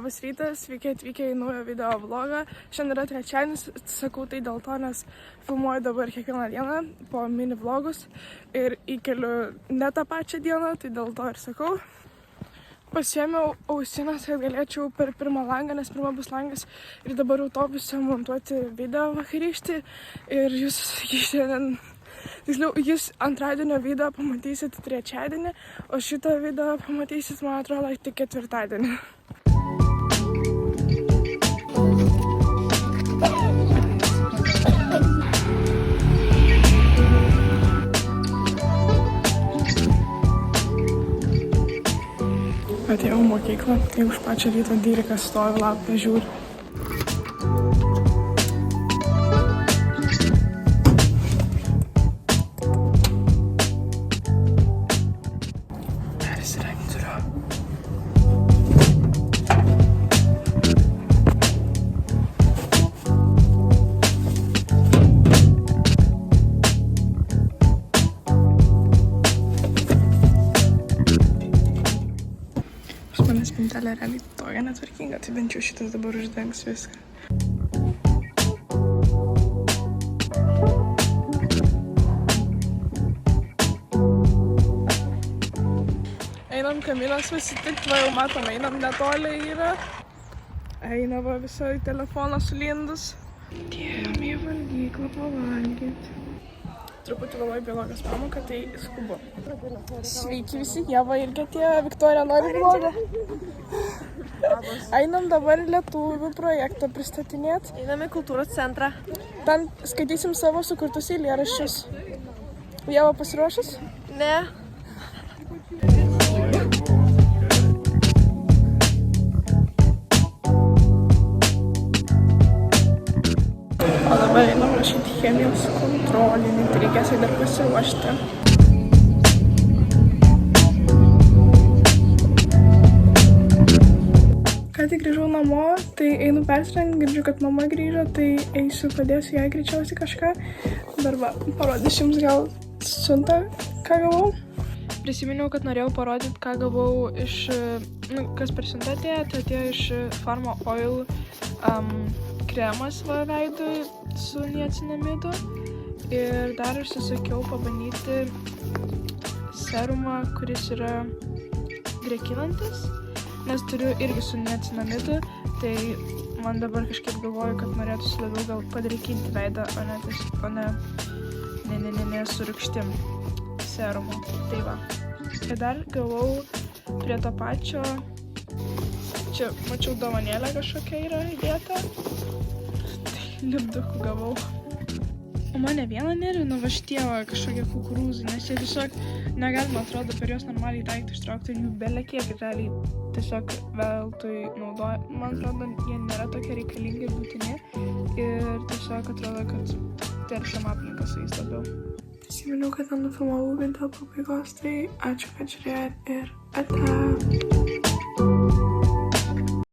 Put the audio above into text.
Labas rytas, sveiki atvykę į naują video vlogą. Šiandien yra trečiadienis, sakau tai dėl to, nes filmuoju dabar kiekvieną dieną po mini vlogus ir įkeliu ne tą pačią dieną, tai dėl to ir sakau. Pasiėmiau ausines, kad galėčiau per pirmą langą, nes pirma bus langas ir dabar autobuse montuoti video vakarykštį ir jūs šiandien, tiksliau, jūs antradienio video pamatysit trečiadienį, o šitą video pamatysit, man atrodo, tik ketvirtadienį. Atėjau į mokyklą, tai už pačią ryto Dyrikas stovi laukia žiūri. Persirengti turiu. Mano spintelė realiai tokia netvarkinga, tai bent jau šitas dabar uždengs viską. Einam Kamilos pasitikti, va jau matom, einam netoli yra. Eina va visą telefoną sulindus. Atėjom į valgyklą pavalgyti. Truputį vėluoju biologijos pamoką, tai skubu. Sveiki visi, Ieva irgi atėjo, Viktorija nori vlogą. Einam dabar lietuvių projektą pristatinėti. Einam į kultūros centrą. Ten skaitysim savo sukurtus eilėraščius. Ieva pasiruošus? Ne. O dabar einam rašyti chemijos kontrolinį, tai reikės dar pasiruošti. Ką tik grįžau namo, tai einu persirengti, girdžiu, kad mama grįžo, tai eisiu, padėsiu jai greičiausiai kažką. Dabar va, parodysiu jums gal siuntą, ką gavau. Prisiminiau, kad norėjau parodyti, ką gavau iš, kas per siuntą atėjo, tai atėjo iš Pharma Oil kremas va veidui su niacinamidu. Ir dar užsisakiau pabandyti serumą, kuris yra drėkinantis, nes turiu irgi su niacinamidu, tai man dabar kažkaip galvoju, kad norėtųsi labiau gal padrėkinti veidą, o ne su rūgštim serumu. Tai va. Ir dar gavau prie to pačio, čia mačiau dovanėlę kažkokia yra įdėta, tai lipdukų gavau. O mane vieną nervina va šitie kažkokie kukurūzai, nes jie tiesiog negalima, atrodo, per juos normaliai daiktą ištraukti ir jų belekiek realiai tiesiog veltui naudoja. Man atrodo, jie nėra tokie reikalingi ir būtini ir tiesiog atrodo, kad teršiam aplinką su jais labiau. Prisiminiau, kad nenufilmavau video pabaigos, tai ačiū, kad žiūrėjot ir ate.